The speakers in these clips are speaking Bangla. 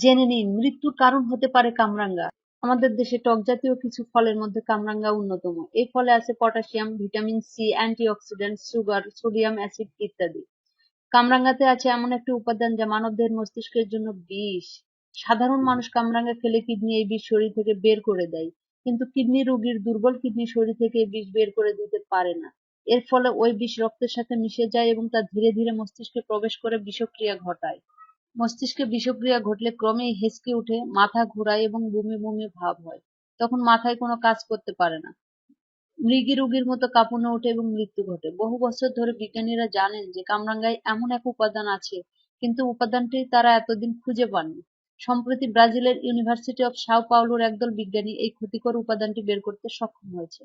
জেনে নিন মৃত্যুর কারণ হতে পারে কামরাঙ্গা। আমাদের দেশে টক জাতীয় কিছু ফলের মধ্যে কামরাঙ্গা অন্যতম। এই ফলে আছে potassium, vitamin C, antioxidant, sugar, sodium, acid ইত্যাদি। কামরাঙ্গাতে আছে এমন একটি উপাদান যা মানবদেহের মস্তিষ্কের জন্য বিষ। সাধারণ মানুষ কামরাঙ্গা খেলে কিডনি এই বিষ শরীর থেকে বের করে দেয়, কিন্তু কিডনি রোগীর দুর্বল কিডনি শরীর থেকে এই বিষ বের করে দিতে পারে না। এর ফলে ওই বিষ রক্তের সাথে মিশে যায় এবং তা ধীরে ধীরে মস্তিষ্কে প্রবেশ করে বিষক্রিয়া ঘটায়। মস্তিষ্কে বিষক্রিয়া ঘটলে ক্রমেই হেঁচকে উঠে, মাথা ঘোরায় এবং বমি বমি ভাব হয়। তখন মাথায় কোনো কাজ করতে পারে না, মৃগী রোগীর মতো কাঁপুনি ওঠে এবং মৃত্যু ঘটে। বহু বছর ধরে বিজ্ঞানীরা জানেন যে কামরাঙ্গায় এমন এক উপাদান আছে, কিন্তু উপাদানটি তারা এতদিন খুঁজে পাননি। সম্প্রতি ব্রাজিলের ইউনিভার্সিটি অব সাও পাওলোর একদল বিজ্ঞানী এই ক্ষতিকর উপাদানটি বের করতে সক্ষম হয়েছে।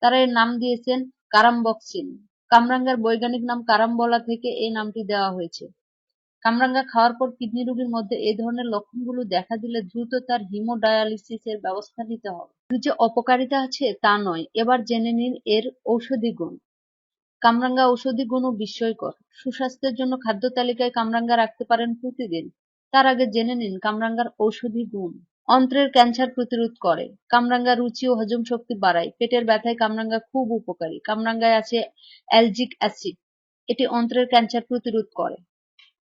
তারা এর নাম দিয়েছেন কারামবক্সিন। কামরাঙ্গার বৈজ্ঞানিক নাম কারাম্বলা থেকে এই নামটি দেওয়া হয়েছে। কামরাঙ্গা খাওয়ার পর কিডনি রোগীর মধ্যে এই ধরনের লক্ষণগুলো দেখা দিলে দ্রুত তার হিমোডায়ালিসিসের ব্যবস্থা নিতে হবে। শুধু যে অপকারিতা আছে তা নয়, এবার জেনে নিন এর ঔষধি গুণ। কামরাঙ্গা ঔষধি গুণও বিস্ময়কর। সুস্বাস্থ্যের জন্য খাদ্য তালিকায় কামরাঙ্গা রাখতে পারেন প্রতিদিন। তার আগে জেনে নিন কামরাঙ্গার ঔষধি গুণ। অন্ত্রের ক্যান্সার প্রতিরোধ করে। কামরাঙ্গা রুচি ও হজম শক্তি বাড়ায়। পেটের ব্যথায় কামরাঙ্গা খুব উপকারী। কামরাঙ্গায় আছে অ্যালজিক অ্যাসিড, এটি অন্ত্রের ক্যান্সার প্রতিরোধ করে।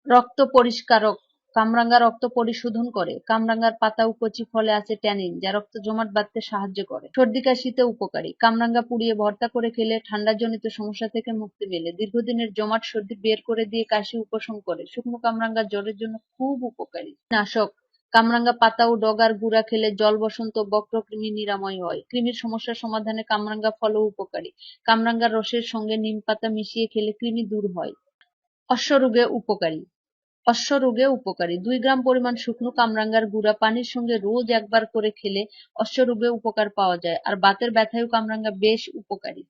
রক্ত পরিষ্কারক। কামরাঙ্গা রক্ত পরিশোধন করে। কামরাঙ্গার পাতা ও কচি ফলে আছে ট্যানিন, যা রক্ত জমাট বাঁধতে সাহায্য করে। সর্দি কাশিতে উপকারী। কামরাঙ্গা পুড়িয়ে ভর্তা করে খেলে ঠান্ডাজনিত সমস্যা থেকে মুক্তি মেলে। দীর্ঘদিনের জমাট সর্দি বের করে দিয়ে কাশি উপশম করে। শুকনো কামরাঙ্গা জ্বরের জন্য খুব উপকারী। নাশক। কামরাঙ্গা পাতা ও ডগার গুঁড়া খেলে জল বসন্ত, বক্রকৃমি নিরাময় হয়। কৃমির সমস্যার সমাধানে কামরাঙ্গা ফলও উপকারী। কামরাঙ্গার রসের সঙ্গে নিম পাতা মিশিয়ে খেলে কৃমি দূর হয়। অশ্বরোগে উপকারী। অশ্বরোগে উপকারী। 2 গ্রাম পরিমাণ শুকনো কামরাঙ্গার গুঁড়া পানির সঙ্গে রোজ একবার করে খেলে অশ্বরোগে উপকার পাওয়া যায়। আর বাতের ব্যথায়ও কামরাঙ্গা বেশ উপকারী।